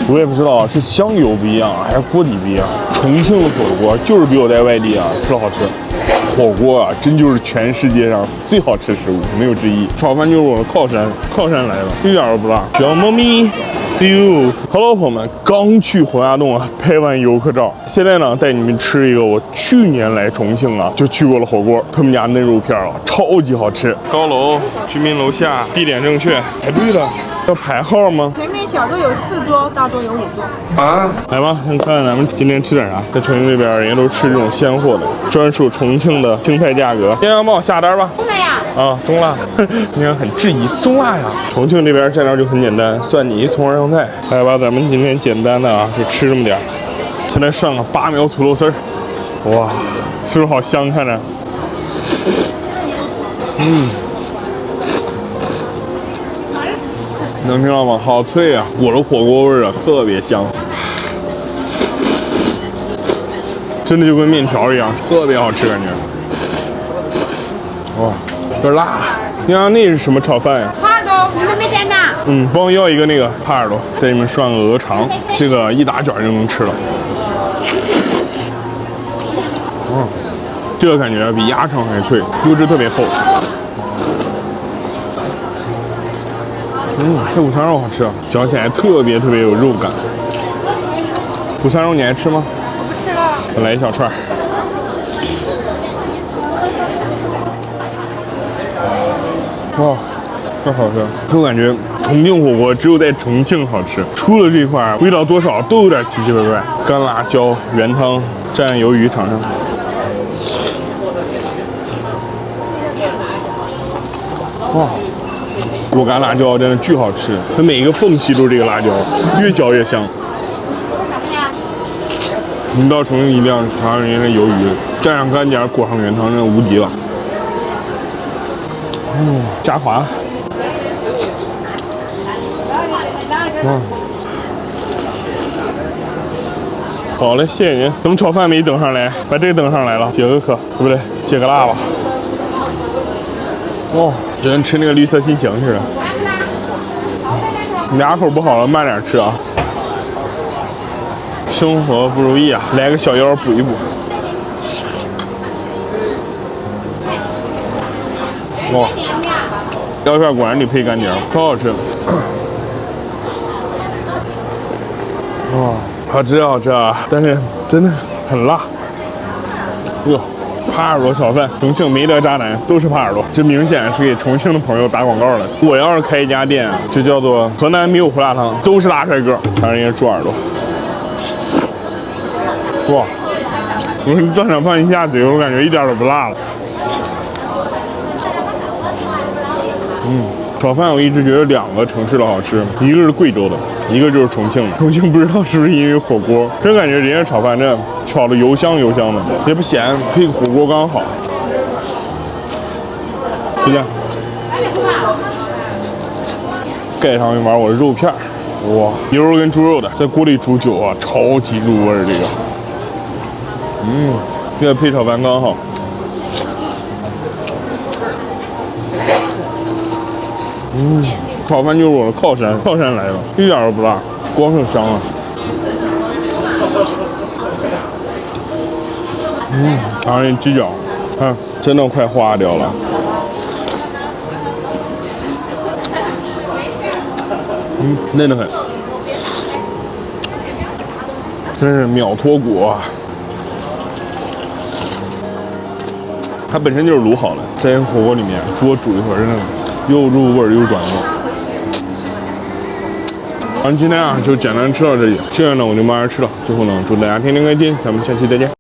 我也不知道是香油不一样还是锅底不一样。重庆的火锅就是比我在外地吃的好吃。火锅真就是全世界上最好吃的食物，没有之一。炒饭就是我的靠山，靠山来了，一点都不辣。小猫咪。Hello， 朋友们，刚去洪崖洞拍完游客照，现在呢带你们吃一个我去年来重庆就去过的火锅，他们家嫩肉片超级好吃。高楼居民楼下，地点正确，排队了，要排号吗？前面小桌有4桌，大桌有5桌。啊，来吧，看看咱们今天吃点啥。在重庆这边，人家都吃这种鲜货的，专属重庆的青菜价格。先帮我下单吧。中辣呀？啊，中辣。你看很质疑，中辣呀。重庆这边蘸料就很简单，蒜泥、葱花、香菜。来吧，咱们今天简单的就吃这么点。现在上个8苗土豆丝儿，哇，是不是好香？看着。能听到吗？好脆啊，裹着火锅味特别香。真的就跟面条一样，特别好吃感觉。哇，有点辣。你看那是什么炒饭呀？帕耳朵，你们没点呢？帮我要一个那个帕耳朵，再给你们涮个鹅肠，这个一大卷就能吃了。这个感觉比鸭肠还脆，油脂特别厚。这午餐肉好吃啊，嚼起来特别有肉感。午餐肉你爱吃吗？我不吃了。我来一小串。哇，这好吃！我感觉重庆火锅只有在重庆好吃，除了这块味道多少都有点奇奇怪怪。干辣椒原汤蘸鱿鱼尝尝。哇！果干辣椒真的巨好吃，它每一个缝隙都是这个辣椒，越嚼越香。你到重庆一定要尝尝人家的鱿鱼，蘸上干点，裹上原汤，真的无敌了。虾滑。好嘞，谢谢您。等炒饭没等上来，把这个等上来了，解个渴，对不对？解个辣吧。哇，就跟吃那个绿色心情似的。你牙口不好了，慢点吃啊。生活不如意啊，来个小腰补一补。哇，腰片果然得配干碟，可好吃了。哇，好吃好吃啊！但是真的很辣。哟。帕耳朵炒饭，重庆没得渣男，都是帕耳朵，这明显是给重庆的朋友打广告的。我要是开一家店，就叫做河南没有胡辣汤，都是大帅哥。尝人家猪耳朵，哇！我说你转场饭一下嘴，我感觉一点都不辣了。炒饭我一直觉得2个城市的好吃，一个是贵州的，一个就是重庆的。重庆不知道是不是因为火锅，真感觉人家炒饭这炒的油香的，也不咸，配个火锅刚好。就这样，盖上一碗我的肉片，哇，牛肉跟猪肉的，在锅里煮久啊，超级入味这个。这个配炒饭刚好。炒饭就是我的靠山，靠山来了，一点都不辣，光是香啊。尝尝鸡脚，看真的快化掉了。嫩得很，真是秒脱骨啊！它本身就是卤好的，在火锅里面多煮一会儿，真的又入味又转味。好，今天就简单吃到这里，剩下的我就慢慢吃了。最后呢，祝大家天天开心，咱们下期再见。